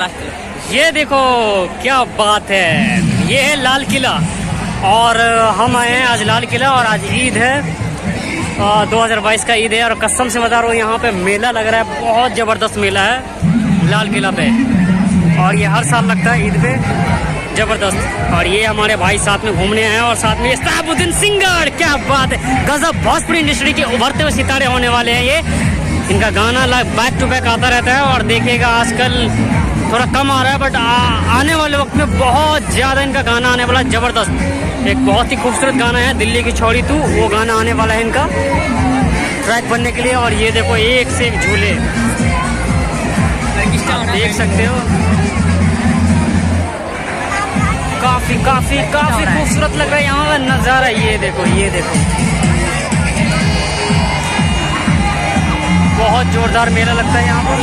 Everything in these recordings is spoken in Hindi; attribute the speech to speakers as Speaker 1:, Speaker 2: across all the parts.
Speaker 1: ये देखो क्या बात है, ये है लाल किला और हम आए हैं आज लाल किला और आज ईद है 2022 का ईद है और कसम से बता रहा हूँ यहाँ पे मेला लग रहा है, बहुत ज़बरदस्त मेला है लाल किला पे और ये हर साल लगता है ईद पे, ज़बरदस्त। और ये हमारे भाई साथ में घूमने आए हैं और साथ में शहाबुद्दीन सिंगर, क्या बात है, गजब। भोजपुरी इंडस्ट्री के उभरते हुए सितारे होने वाले हैं ये, इनका गाना बैक टू बैक आता रहता है और देखिएगा आजकल थोड़ा कम आ रहा है बट आने वाले वक्त में बहुत ज़्यादा इनका गाना आने वाला है, ज़बरदस्त। एक बहुत ही खूबसूरत गाना है दिल्ली की छोड़ी तू, वो गाना आने वाला है इनका ट्रैक बनने के लिए। और ये देखो एक से एक झूले आप देख सकते हो, काफी काफी काफी खूबसूरत लग रहा है यहाँ का नज़ारा। ये देखो बहुत जोरदार मेला लगता है यहाँ पर।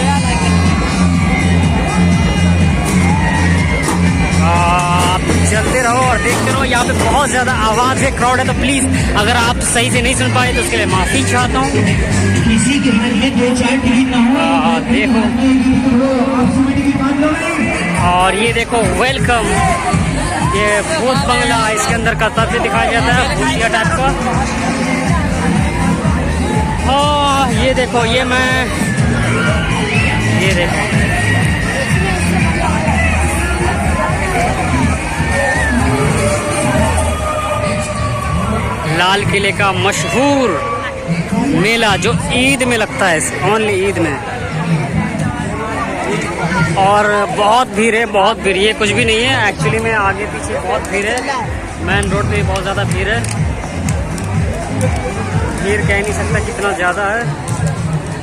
Speaker 1: आप चलते रहो और देखते रहो, यहाँ पे बहुत ज़्यादा आवाज़ है, क्राउड है, तो प्लीज़ अगर आप सही से नहीं सुन पाए तो उसके लिए माफ़ी चाहता हूँ। देखो और ये देखो वेलकम, ये भूत बंगला, इसके अंदर का तथ्य दिखाया जाता है भूतिया टाइप का। हाँ ये देखो, ये देखो लाल किले का मशहूर मेला जो ईद में लगता है, ओनली ईद में। और बहुत भीड़ है, बहुत भीड़, ये कुछ भी नहीं है एक्चुअली में, आगे पीछे बहुत भीड़ है, मेन रोड पे बहुत ज़्यादा भीड़ है, भीड़ कह नहीं सकता कितना ज़्यादा है।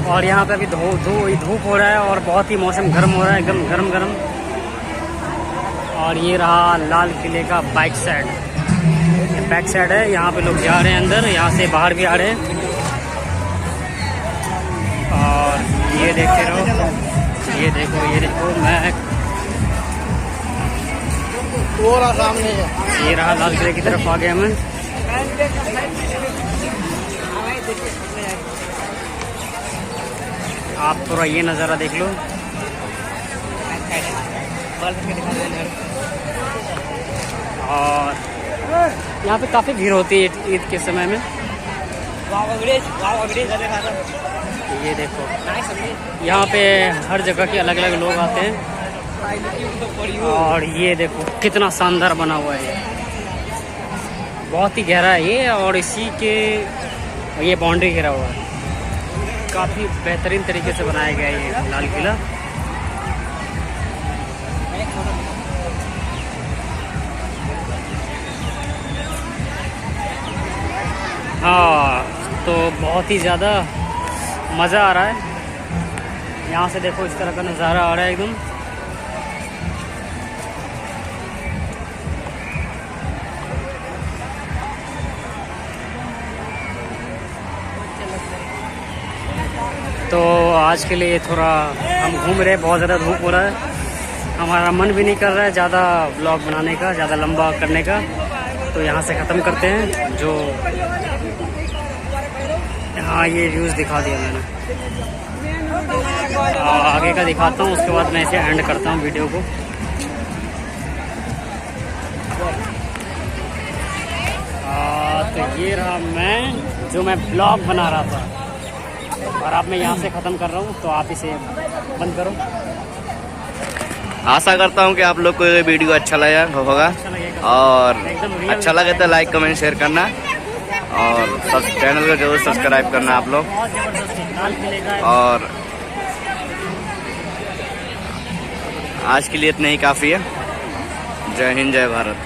Speaker 1: और यहाँ पे अभी धूप हो रहा है और बहुत ही मौसम गर्म हो रहा है, एकदम गर्म। और ये रहा लाल किले का बैक साइड है, यहाँ पे लोग जा रहे हैं अंदर, यहाँ से बाहर भी आ रहे हैं। और ये देखते रहो, ये देखो मैं पूरा सामने है, ये रहा लाल किले की तरफ आ गया मैं। आप थोड़ा ये नज़ारा देख लो, और यहाँ पे काफ़ी भीड़ होती है ईद के समय में। ये देखो यहाँ पे हर जगह के अलग अलग लोग आते हैं। और ये देखो कितना शानदार बना हुआ है, बहुत ही गहरा है ये, और इसी के ये बाउंड्री घेरा हुआ है, काफ़ी बेहतरीन तरीके से बनाया गया है ये लाल किला। हाँ तो बहुत ही ज़्यादा मज़ा आ रहा है, यहाँ से देखो इस तरह का नज़ारा आ रहा है एकदम। तो आज के लिए थोड़ा हम घूम रहे हैं, बहुत ज़्यादा धूप हो रहा है, हमारा मन भी नहीं कर रहा है ज़्यादा ब्लॉग बनाने का, ज़्यादा लंबा करने का, तो यहाँ से ख़त्म करते हैं। जो हाँ ये व्यूज़ दिखा दिया मैंने, आगे का दिखाता हूँ, उसके बाद मैं इसे एंड करता हूँ वीडियो को। तो ये रहा मैं ब्लॉग बना रहा था और अब मैं यहाँ से ख़त्म कर रहा हूँ, तो आप इसे बंद करो।
Speaker 2: आशा करता हूँ कि आप लोग को ये वीडियो अच्छा लगा होगा, और अच्छा लगे तो लाइक कमेंट शेयर करना, और चैनल को जरूर सब्सक्राइब करना आप लोग। और आज के लिए इतना ही काफ़ी है। जय हिंद, जय भारत।